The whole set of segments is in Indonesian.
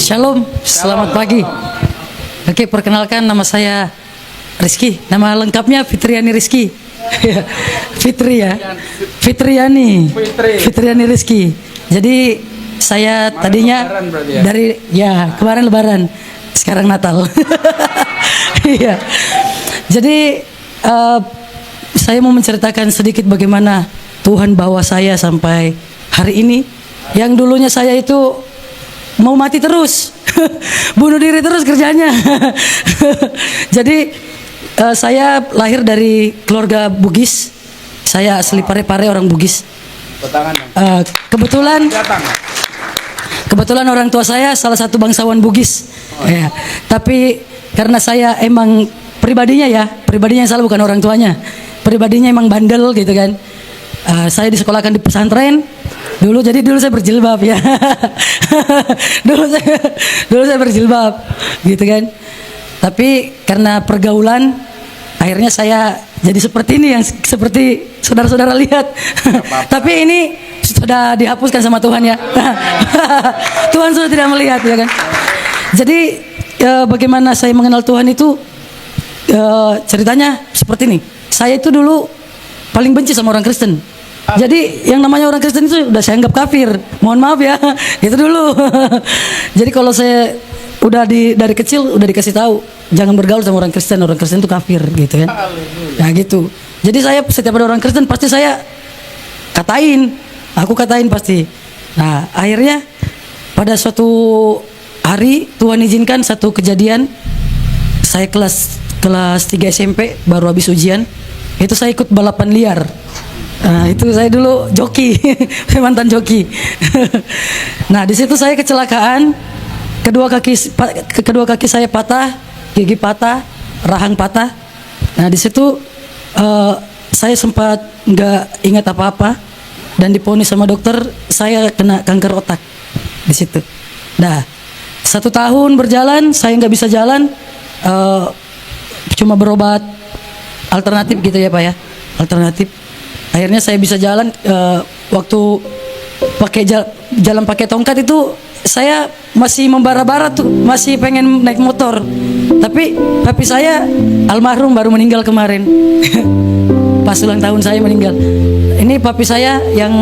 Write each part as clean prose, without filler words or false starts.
Shalom, selamat pagi. Oke, perkenalkan nama saya Rizky. Nama lengkapnya Fitriani Rizky. Fitri ya, Fitriani Rizky. Jadi saya tadinya dari kemarin Lebaran, sekarang Natal. Iya. Jadi saya mau menceritakan sedikit bagaimana Tuhan bawa saya sampai hari ini. Yang dulunya saya itu mau mati terus, bunuh diri terus kerjanya. Jadi saya lahir dari keluarga Bugis. Saya asli Parepare, orang Bugis. Kebetulan orang tua saya salah satu bangsawan Bugis. Ya. Tapi karena saya emang pribadinya yang salah bukan orang tuanya. Pribadinya emang bandel gitu kan. Saya disekolahkan di pesantren. Dulu saya berjilbab ya. dulu saya berjilbab gitu kan. Tapi karena pergaulan akhirnya saya jadi seperti ini yang seperti saudara-saudara lihat. Tapi ini sudah dihapuskan sama Tuhan ya. Tuhan sudah tidak melihat ya kan. Jadi bagaimana saya mengenal Tuhan itu ceritanya seperti ini. Saya itu dulu paling benci sama orang Kristen. Jadi yang namanya orang Kristen itu udah saya anggap kafir. Mohon maaf ya, gitu dulu. Jadi kalau saya dari kecil udah dikasih tahu jangan bergaul sama orang Kristen itu kafir gitu kan. Nah gitu. Jadi saya setiap ada orang Kristen pasti saya aku katain pasti. Nah akhirnya pada suatu hari Tuhan izinkan satu kejadian. Saya kelas 3 SMP baru habis ujian. Itu saya ikut balapan liar. Nah, itu saya dulu joki, mantan joki. Nah, di situ saya kecelakaan, kedua kaki saya patah, gigi patah, rahang patah. Nah, di situ saya sempat nggak ingat apa-apa dan diponis sama dokter saya kena kanker otak di situ. Nah, 1 tahun berjalan, saya nggak bisa jalan, cuma berobat alternatif gitu ya Pak ya, alternatif. Akhirnya saya bisa jalan. Waktu pakai jalan pakai tongkat itu saya masih membara-bara tuh, masih pengen naik motor. Tapi papi saya almarhum baru meninggal kemarin. Pas ulang tahun saya meninggal. Ini papi saya yang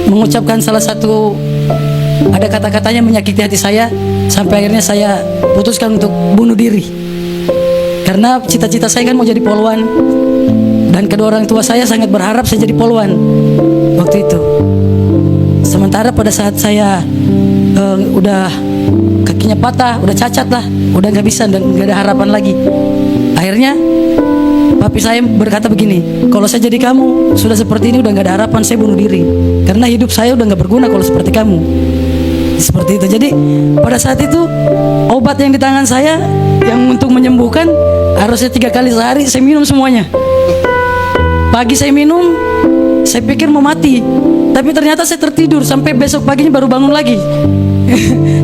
mengucapkan salah satu ada kata-katanya menyakiti hati saya sampai akhirnya saya putuskan untuk bunuh diri. Karena cita-cita saya kan mau jadi polwan. Dan kedua orang tua saya sangat berharap saya jadi polwan waktu itu. Sementara pada saat saya udah kakinya patah, udah cacat lah, udah nggak bisa dan nggak ada harapan lagi. Akhirnya papi saya berkata begini, kalau saya jadi kamu sudah seperti ini udah nggak ada harapan, saya bunuh diri. Karena hidup saya udah nggak berguna kalau seperti kamu. Seperti itu. Jadi pada saat itu obat yang di tangan saya yang untuk menyembuhkan harusnya 3 kali sehari saya minum semuanya. Pagi saya minum, saya pikir mau mati, tapi ternyata saya tertidur sampai besok paginya baru bangun lagi.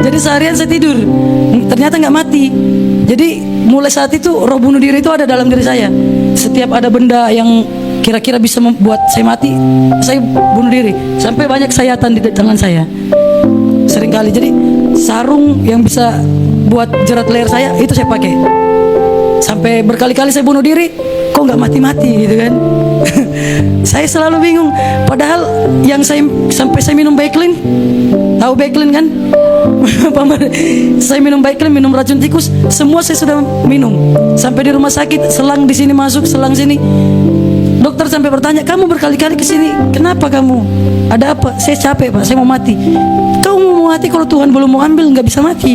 Jadi seharian saya tidur, ternyata nggak mati. Jadi mulai saat itu roh bunuh diri itu ada dalam diri saya. Setiap ada benda yang kira-kira bisa membuat saya mati, saya bunuh diri. Sampai banyak sayatan di tangan saya, seringkali. Jadi sarung yang bisa buat jerat leher saya itu saya pakai. Sampai berkali-kali saya bunuh diri, kok nggak mati-mati gitu kan. Saya selalu bingung. Padahal yang sampai saya minum Baiklin, tahu Baiklin kan? Saya minum Baiklin, minum racun tikus, semua saya sudah minum. Sampai di rumah sakit, selang di sini masuk, selang sini. Dokter sampai bertanya, kamu berkali-kali ke sini, kenapa kamu? Ada apa? Saya capek Pak, saya mau mati. Kau mau mati kalau Tuhan belum mau ambil, nggak bisa mati.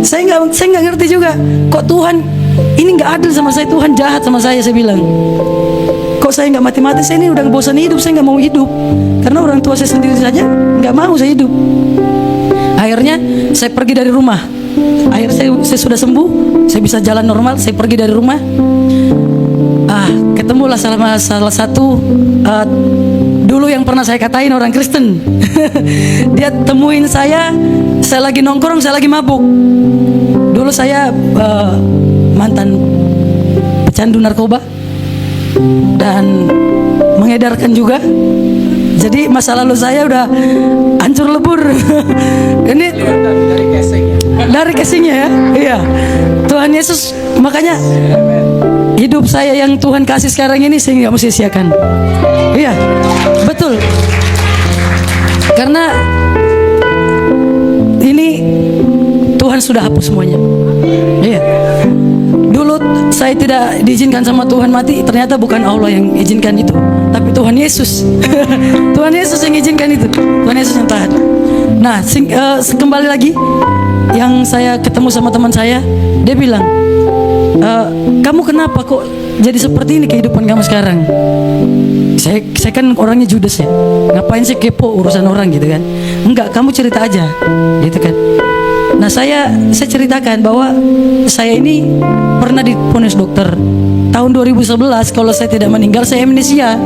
Saya nggak ngerti juga. Kok Tuhan ini nggak adil sama saya, Tuhan jahat sama saya bilang. Kok saya nggak mati-mati, saya ini udah bosan hidup, saya nggak mau hidup. Karena orang tua saya sendiri saja nggak mau saya hidup. Akhirnya saya pergi dari rumah. Akhirnya saya sudah sembuh, saya bisa jalan normal, saya pergi dari rumah. Ketemulah salah satu dulu yang pernah saya katain orang Kristen. Dia temuin saya lagi nongkrong, saya lagi mabuk. Dulu saya mantan pecandu narkoba dan mengedarkan juga. Jadi masa lalu saya udah hancur lebur. Ini dari casingnya ya. Iya. Tuhan Yesus, makanya hidup saya yang Tuhan kasih sekarang ini saya nggak mau sia-siakan. Iya, betul. Karena ini Tuhan sudah hapus semuanya. Iya. Dulu saya tidak diizinkan sama Tuhan mati, ternyata bukan Allah yang izinkan itu, tapi Tuhan Yesus. Tuhan Yesus yang izinkan itu. Tuhan Yesus yang tahan. Nah, kembali lagi, yang saya ketemu sama teman saya, dia bilang, kamu kenapa kok jadi seperti ini kehidupan kamu sekarang? Saya kan orangnya judes ya, ngapain sih kepo urusan orang gitu kan? Enggak, kamu cerita aja, gitu kan? Nah, saya ceritakan bahwa saya ini pernah divonis dokter tahun 2011 kalau saya tidak meninggal saya amnesia.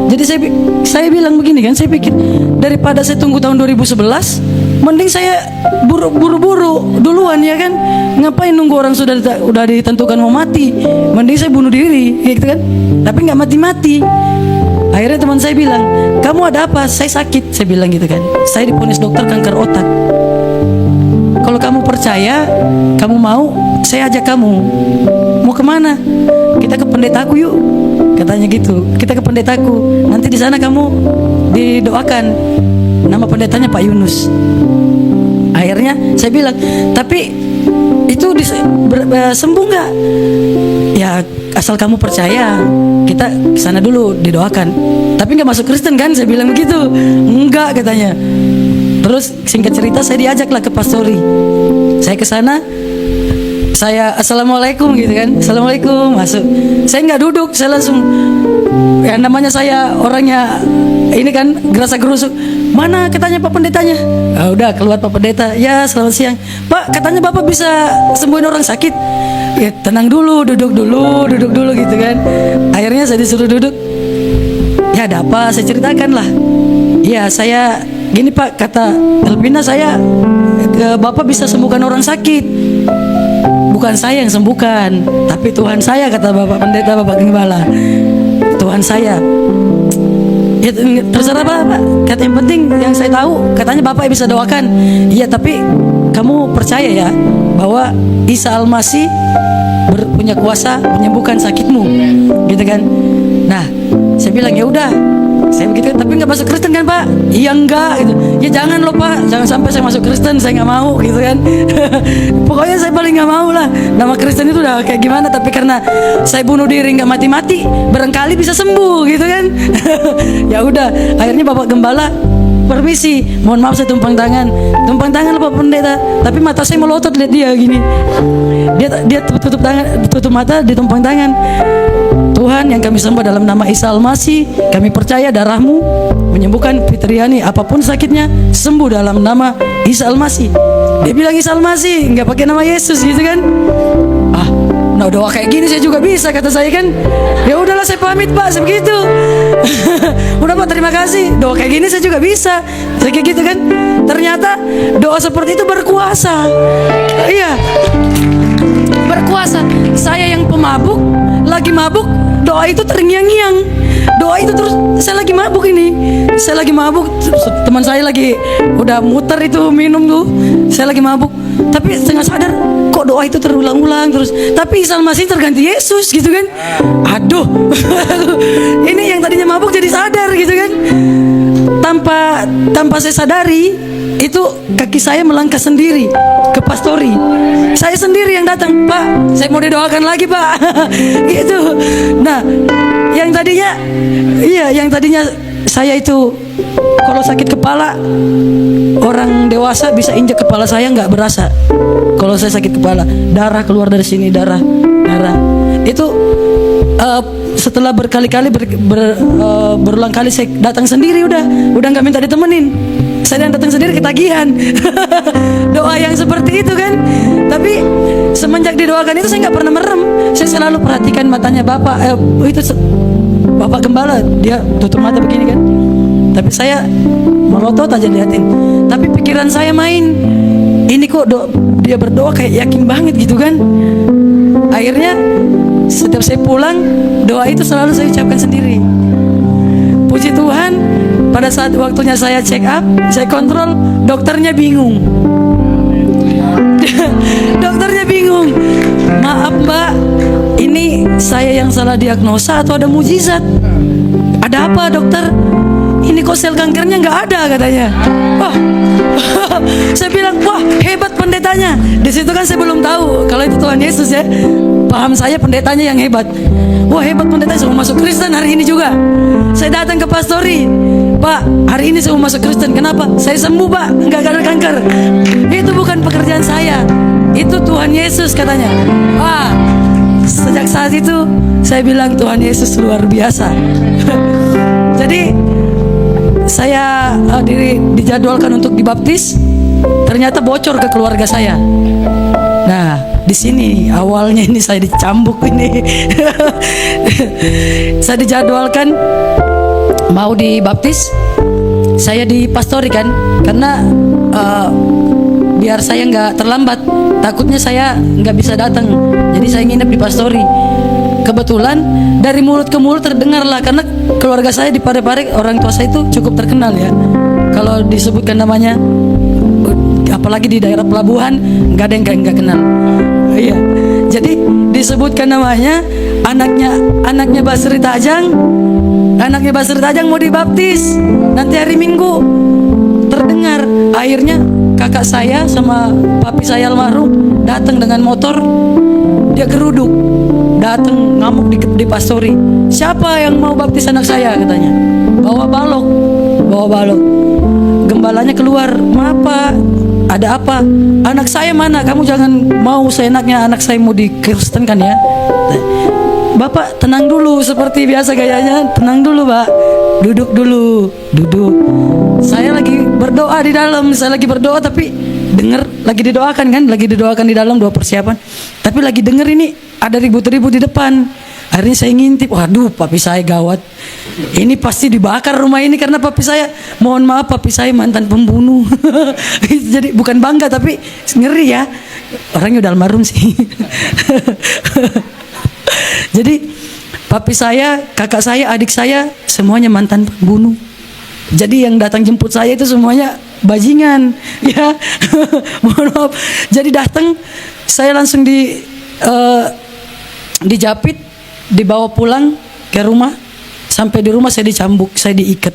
Jadi saya bilang begini kan, saya pikir daripada saya tunggu tahun 2011, mending saya buru-buru duluan ya kan. Ngapain nunggu orang udah ditentukan mau mati, mending saya bunuh diri gitu kan. Tapi nggak mati-mati. Akhirnya teman saya bilang, kamu ada apa? Saya sakit, saya bilang gitu kan. Saya divonis dokter kanker otak. Kalau kamu percaya, kamu mau, saya ajak kamu. Mau kemana? Kita ke pendetaku yuk, katanya gitu. Kita ke pendetaku. Nanti di sana kamu didoakan. Nama pendetanya Pak Yunus. Akhirnya saya bilang, tapi itu sembuh nggak? Ya asal kamu percaya, kita ke sana dulu didoakan. Tapi nggak masuk Kristen kan? Saya bilang begitu. Enggak katanya. Terus singkat cerita saya diajaklah ke pastori. Saya ke sana, saya assalamualaikum gitu kan, assalamualaikum, masuk. Saya nggak duduk, saya langsung, ya namanya saya orangnya ini kan gerasa gerusuk. Mana katanya Pak Pendetanya? Ah, udah keluar Pak Pendeta. Ya selamat siang Pak, katanya Bapak bisa sembuhin orang sakit. Ya tenang dulu, duduk dulu gitu kan. Akhirnya saya disuruh duduk. Ya ada apa? Saya ceritakan lah. Ya saya gini Pak, kata Elvina, saya Bapak bisa sembuhkan orang sakit. Bukan saya yang sembuhkan, tapi Tuhan saya, kata Bapak Pendeta, Bapak Gembala. Tuhan saya. Ya terserah Pak. Kata yang penting yang saya tahu, katanya Bapak bisa doakan. Iya, tapi kamu percaya ya bahwa Isa Al-Masih punya kuasa menyembuhkan sakitmu, gitu kan? Nah, saya bilang ya udah. Saya begitu, tapi nggak masuk Kristen kan Pak? Iya enggak gitu. Ya jangan loh Pak, jangan sampai saya masuk Kristen, saya nggak mau gitu kan. Pokoknya saya paling nggak mau lah. Nama Kristen itu udah kayak gimana, tapi karena saya bunuh diri nggak mati-mati, barangkali bisa sembuh gitu kan. Ya udah, akhirnya Bapak Gembala, permisi, mohon maaf saya tumpang tangan lah Pak Pendeta, tapi mata saya melotot lihat dia gini. Dia tutup mata, ditumpang tangan. Tuhan yang kami sembah dalam nama Isa Al-Masih, kami percaya darahmu menyembuhkan Fitriani, apapun sakitnya sembuh dalam nama Isa Al-Masih. Dia bilang Isa Al-Masih, nggak pakai nama Yesus gitu kan. Ah, nah doa kayak gini saya juga bisa, kata saya kan. Ya udahlah saya pamit Pak, saya begitu. Udah Pak, terima kasih. Doa kayak gini saya juga bisa, saya kayak gitu kan. Ternyata doa seperti itu berkuasa. Iya, berkuasa. Saya yang pemabuk, lagi mabuk, doa itu terngiang-ngiang. Doa itu terus, saya lagi mabuk ini. Saya lagi mabuk, teman saya lagi udah muter itu minum tuh. Saya lagi mabuk, tapi setengah sadar kok doa itu terulang-ulang terus. Tapi Isa Al-Masih terganti Yesus gitu kan. Aduh. Ini yang tadinya mabuk jadi sadar gitu kan. Tanpa saya sadari, itu kaki saya melangkah sendiri ke pastori. Saya sendiri yang datang, Pak, saya mau didoakan lagi Pak. Gitu. Nah, yang tadinya saya itu kalau sakit kepala, orang dewasa bisa injak kepala saya nggak berasa. Kalau saya sakit kepala, darah keluar dari sini, darah. Itu setelah berkali-kali berulang kali saya datang sendiri, udah nggak minta ditemenin. Saya datang sendiri ketagihan. Doa yang seperti itu kan. Tapi semenjak didoakan itu saya nggak pernah merem. Saya selalu perhatikan matanya Bapak. Bapak Gembala, dia tutup mata begini kan. Tapi saya melotot aja liatin. Tapi pikiran saya main. Ini kok dia berdoa kayak yakin banget gitu kan. Akhirnya setiap saya pulang, doa itu selalu saya ucapkan sendiri. Puji Tuhan, pada saat waktunya saya check up, saya kontrol, dokternya bingung. Dokternya bingung. Maaf Mbak, ini saya yang salah diagnosa atau ada mujizat? Ada apa dokter? Ini kok sel kankernya nggak ada katanya. Wah, saya bilang wah hebat pendetanya. Di situ kan saya belum tahu kalau itu Tuhan Yesus ya. Paham saya pendetanya yang hebat. Wah hebat pendetanya, saya mau masuk Kristen hari ini juga. Saya datang ke pastori, Pak hari ini saya mau masuk Kristen. Kenapa? Saya sembuh Pak, nggak ada kanker. Itu bukan pekerjaan saya, itu Tuhan Yesus katanya. Wah, sejak saat itu saya bilang Tuhan Yesus luar biasa. Jadi saya dijadwalkan untuk dibaptis, ternyata bocor ke keluarga saya. Nah, di sini awalnya ini saya dicambuk ini. Saya dijadwalkan mau dibaptis, saya dipastori kan, karena biar saya nggak terlambat, takutnya saya nggak bisa datang, jadi saya nginep di pastori. Kebetulan dari mulut ke mulut terdengar lah, karena keluarga saya di Parepare, orang tua saya itu cukup terkenal ya. Kalau disebutkan namanya, apalagi di daerah pelabuhan, nggak ada yang nggak kenal. Iya, jadi disebutkan namanya, anaknya Basri Tajang mau dibaptis nanti hari Minggu. Terdengar, akhirnya kakak saya sama papi saya almarhum datang dengan motor, dia geruduk, datang ngamuk di pastori. Siapa yang mau baptis anak saya katanya? Bawa balok. Gembalanya keluar, maaf Pak, ada apa? Anak saya mana? Kamu jangan mau seenaknya anak saya mau dikristenkan ya. Bapak tenang dulu, seperti biasa gayanya. Tenang dulu Pak, duduk dulu. Saya lagi berdoa di dalam, tapi dengar lagi didoakan kan, di dalam doa persiapan. Tapi lagi dengar ini ada ribut-ribut di depan. Akhirnya saya ngintip, waduh papi saya gawat. Ini pasti dibakar rumah ini karena papi saya, mohon maaf papi saya mantan pembunuh. Jadi bukan bangga tapi ngeri ya. Orangnya udah almarhum sih. Jadi papi saya, kakak saya, adik saya semuanya mantan pembunuh. Jadi yang datang jemput saya itu semuanya bajingan ya. Mohon maaf. Jadi datang, saya langsung dijapit, dibawa pulang ke rumah. Sampai di rumah saya dicambuk, saya diikat,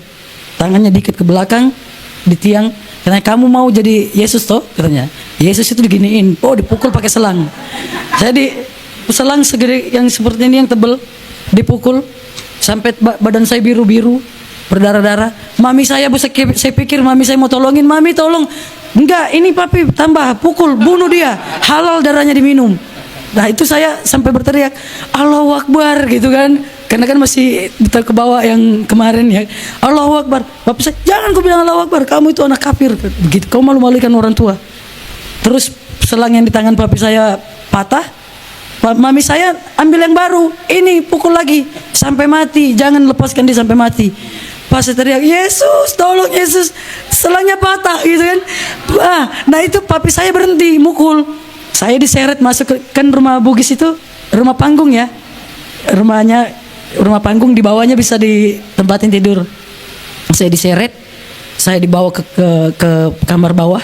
tangannya diikat ke belakang di tiang. Karena kamu mau jadi Yesus toh katanya. Yesus itu diginiin, oh dipukul pakai selang. Saya di selang segede yang seperti ini yang tebel, dipukul sampai badan saya biru-biru, berdarah-darah. Mami saya saya pikir mami saya mau tolongin, mami tolong. Enggak, ini papi tambah pukul, bunuh dia, halal darahnya diminum. Nah itu saya sampai berteriak Allahu Akbar gitu kan, karena kan masih ke bawah yang kemarin ya. Allahu Akbar. Bapak saya, jangan kau bilang Allahu Akbar, kamu itu anak kafir begitu, kau malu-malukan orang tua. Terus selang yang di tangan papi saya patah, mami saya ambil yang baru, ini pukul lagi sampai mati, jangan lepaskan dia sampai mati. Pas saya teriak Yesus, tolong Yesus, selangnya patah gitu kan. Nah itu papi saya berhenti mukul. Saya diseret masuk ke kan rumah Bugis itu rumah panggung ya, rumah panggung, di bawahnya bisa ditempatin tidur. Saya diseret, saya dibawa ke kamar bawah.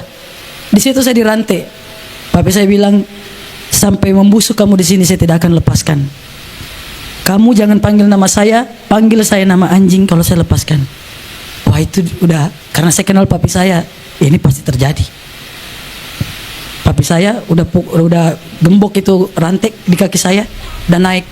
Di situ saya dirantai. Papi saya bilang, sampai membusuk kamu di sini saya tidak akan lepaskan. Kamu jangan panggil nama saya, panggil saya nama anjing kalau saya lepaskan. Wah itu udah, karena saya kenal papi saya, ini pasti terjadi. Papi saya udah gembok itu rantai di kaki saya dan naik.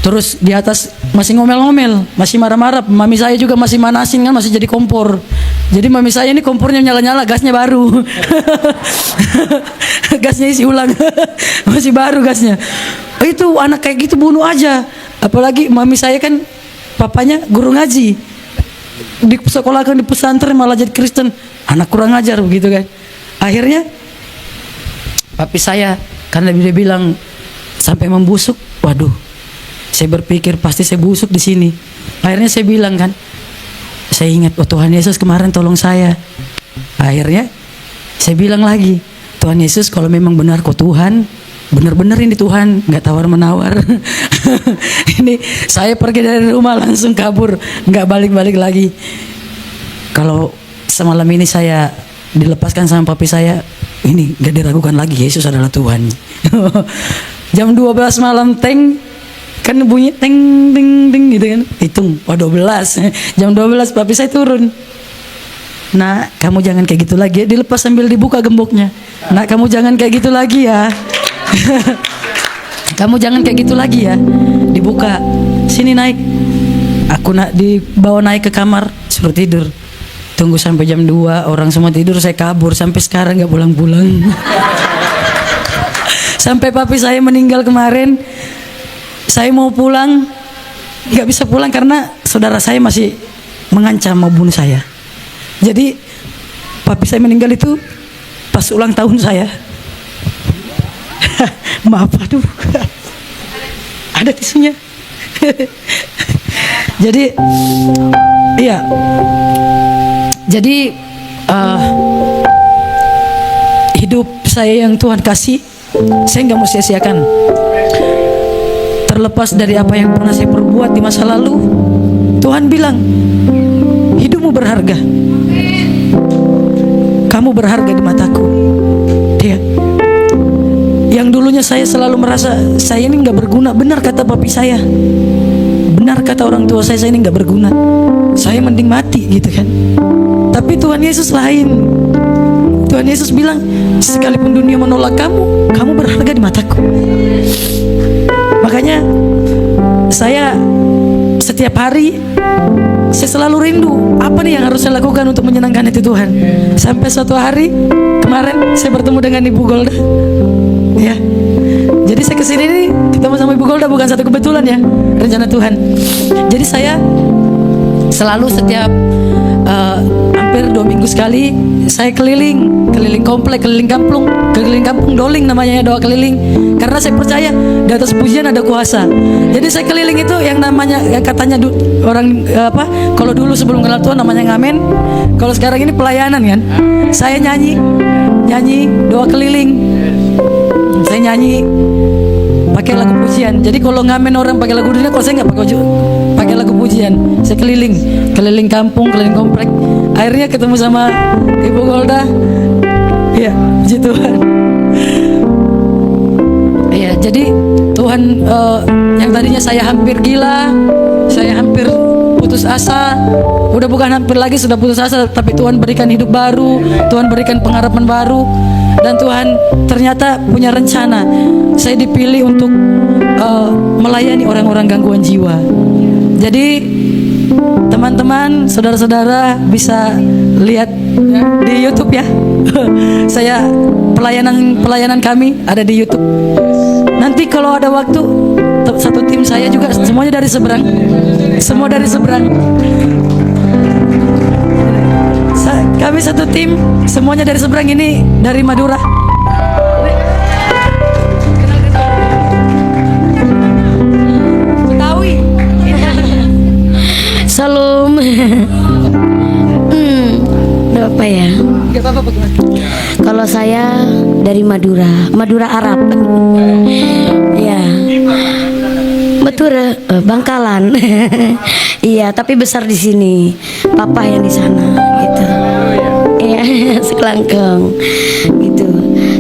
Terus di atas masih ngomel-ngomel, masih marah-marah. Mami saya juga masih manasin kan, masih jadi kompor. Jadi mami saya ini kompornya nyala-nyala, gasnya baru. Gasnya isi ulang. Masih baru gasnya. Itu anak kayak gitu bunuh aja. Apalagi mami saya kan papanya guru ngaji. Di sekolah kan di pesantren malah jadi Kristen. Anak kurang ajar begitu kan. Akhirnya papi saya karena dia bilang sampai membusuk, waduh, saya berpikir pasti saya busuk di sini. Akhirnya saya bilang kan, saya ingat, oh Tuhan Yesus kemarin tolong saya. Akhirnya saya bilang lagi, Tuhan Yesus kalau memang benar kau Tuhan, benar-benar ini Tuhan, nggak tawar-menawar. Ini saya pergi dari rumah langsung kabur, nggak balik-balik lagi. kalau semalam ini saya dilepaskan sama papi saya, ini gak diragukan lagi, Yesus adalah Tuhan. Jam 12 malam kan bunyi teng gitu kan, hitung 12. Jam 12 papi saya turun. Nah, kamu jangan kayak gitu lagi ya. Dilepas sambil dibuka gemboknya. Nah, kamu jangan kayak gitu lagi ya. Kamu jangan kayak gitu lagi ya. Dibuka, sini naik. Aku dibawa naik ke kamar, suruh tidur. Tunggu sampai jam 2, orang semua tidur, saya kabur. Sampai sekarang gak pulang-pulang. Sampai papi saya meninggal kemarin, saya mau pulang, gak bisa pulang karena saudara saya masih mengancam mau bunuh saya. Jadi papi saya meninggal itu pas ulang tahun saya. Maaf, aduh. Ada tisunya. Jadi iya. Jadi hidup saya yang Tuhan kasih, saya nggak mau sia-siakan. Terlepas dari apa yang pernah saya perbuat di masa lalu, Tuhan bilang hidupmu berharga. Kamu berharga di mataku. Dia yang dulunya saya selalu merasa saya ini nggak berguna. Benar kata papi saya, benar kata orang tua saya ini nggak berguna. Saya mending mati gitu kan. Tapi Tuhan Yesus lain. Tuhan Yesus bilang, sekalipun dunia menolak kamu, kamu berharga di mataku. Makanya saya setiap hari saya selalu rindu apa nih yang harus saya lakukan untuk menyenangkan hati Tuhan. Sampai suatu hari kemarin saya bertemu dengan Ibu Golda, ya. Jadi saya kesini nih ketemu sama Ibu Golda bukan satu kebetulan ya, rencana Tuhan. Jadi saya selalu setiap hampir 2 minggu sekali saya keliling komplek, keliling kampung doling namanya, doa keliling. Karena saya percaya di atas pujian ada kuasa. Jadi saya keliling itu yang namanya katanya orang kalau dulu sebelum kenal Tuhan namanya ngamen. Kalau sekarang ini pelayanan kan. Saya nyanyi doa keliling. Saya nyanyi pakai lagu pujian. Jadi kalau ngamen orang pakai lagu dunia, kalau saya nggak pakai lagu pujian. Saya keliling kampung, keliling komplek. Akhirnya ketemu sama Ibu Golda. Ya, puji Tuhan. Ya, jadi Tuhan yang tadinya saya hampir gila, saya hampir putus asa, udah bukan hampir lagi, sudah putus asa, tapi Tuhan berikan hidup baru, Tuhan berikan pengharapan baru, dan Tuhan ternyata punya rencana. Saya dipilih untuk melayani orang-orang gangguan jiwa. Jadi teman-teman, saudara-saudara bisa lihat di YouTube ya. Saya pelayanan kami ada di YouTube. Nanti kalau ada waktu, satu tim saya juga semuanya dari seberang. Semua dari seberang. Kami satu tim, semuanya dari seberang, ini dari Madura. Betawi. Salam. Apa ya? Gak apa-apa. Kalau saya dari Madura Arab. Ya. Madura, Bangkalan. Iya, tapi besar di sini. Papa yang di sana, gitu. Iya, Sekelangkeng, gitu.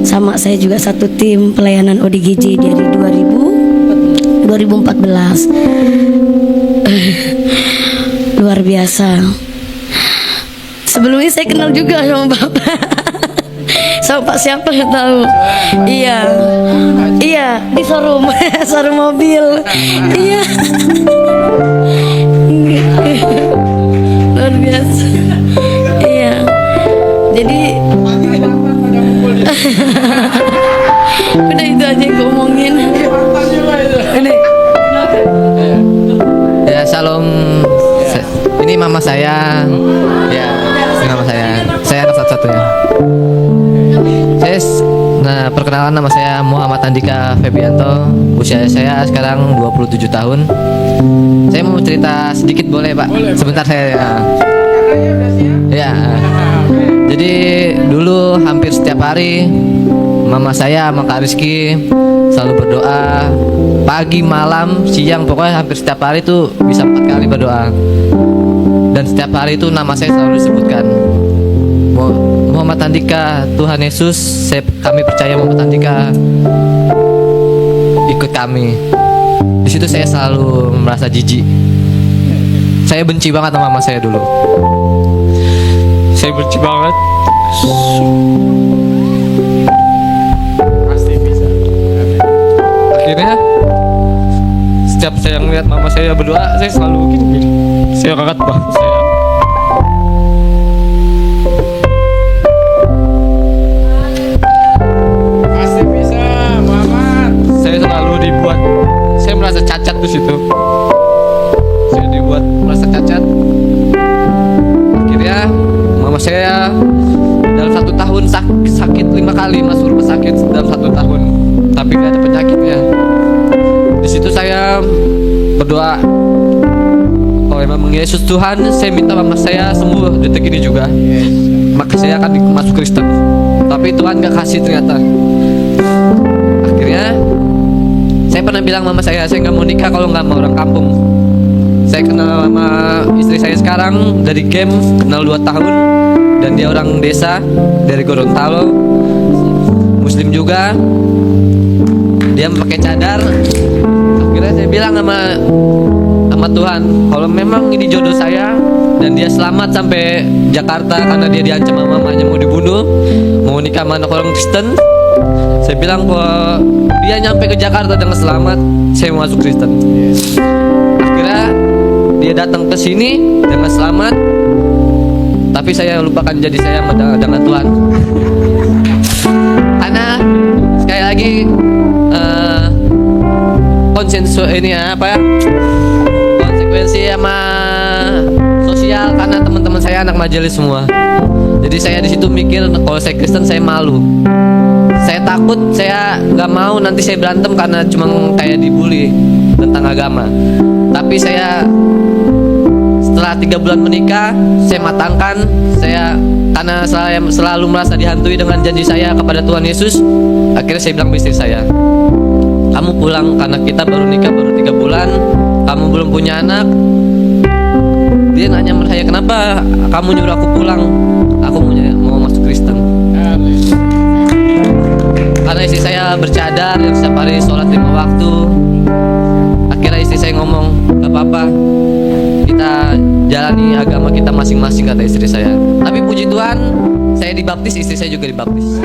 Sama saya juga satu tim pelayanan ODGJ dari 2014. Luar biasa. Sebelumnya saya kenal juga sama Bapak. Sama Pak siapa nggak tahu. Iya di showroom mobil. Iya. Luar biasa. Iya. Jadi udah itu aja yang gue omongin. Ini ya, salam. Ini mama saya. Ya, ini mama saya. Saya anak satu-satunya. Nah, perkenalan, nama saya Muhammad Andika Febianto. Usia saya sekarang 27 tahun. Saya mau cerita sedikit, boleh Pak? Boleh, sebentar saya ya. Jadi dulu hampir setiap hari mama saya sama Kak Rizky selalu berdoa. Pagi, malam, siang, pokoknya hampir setiap hari tuh bisa 4 kali berdoa. Dan dan setiap hari itu nama saya selalu disebutkan. Muhammad Andika, Tuhan Yesus, kami percaya Muhammad Andika ikut kami. Di situ saya selalu merasa jijik. Saya benci banget sama mama saya dulu. Saya benci banget. Pasti bisa. Akhirnya setiap saya ngeliat mama saya berdoa, saya selalu gini. Saya angkat bahu saya. Pasti bisa, Muhammad. Saya selalu dibuat, saya merasa cacat di situ. Saya dibuat merasa cacat. Akhirnya mama saya dalam 1 tahun sakit 5 kali, masuk rumah sakit dalam 1 tahun, tapi gak ada penyakitnya. Di situ saya berdoa, kalau memang Yesus Tuhan, saya minta mama saya sembuh detik ini juga, maka saya akan masuk Kristen. Tapi Tuhan gak kasih ternyata. Akhirnya saya pernah bilang mama saya nggak mau nikah kalau nggak mau orang kampung. Saya kenal sama istri saya sekarang dari game, kenal 2 tahun, dan dia orang desa dari Gorontalo, Muslim juga. Dia pakai cadar. Akhirnya saya bilang sama Tuhan, kalau memang ini jodoh saya dan dia selamat sampai Jakarta karena dia diancam sama mamanya mau dibunuh, mau nikah sama anak orang Kristen. Saya bilang kalau dia nyampe ke Jakarta dengan selamat, saya mau masuk Kristen. Akhirnya dia datang ke sini dengan selamat, tapi saya lupakan jadi saya dengan Tuhan. Karena sekali lagi konsekuensi sama sosial, karena teman-teman saya anak majelis semua. Jadi saya di situ mikir kalau saya Kristen saya malu. Saya takut, saya nggak mau nanti saya berantem karena cuma kayak dibully tentang agama. Tapi saya setelah 3 bulan menikah, saya matangkan, karena saya selalu merasa dihantui dengan janji saya kepada Tuhan Yesus. Akhirnya saya bilang ke istri saya, kamu pulang karena kita baru nikah baru 3 bulan, kamu belum punya anak. Dia nanya sama saya, kenapa kamu nyuruh aku pulang? Aku mau masuk Kristen. Karena istri saya bercadar yang setiap hari sholat 5 waktu. Akhirnya istri saya ngomong, gak apa-apa, kita jalani agama kita masing-masing, kata istri saya. Tapi puji Tuhan, saya dibaptis, istri saya juga dibaptis.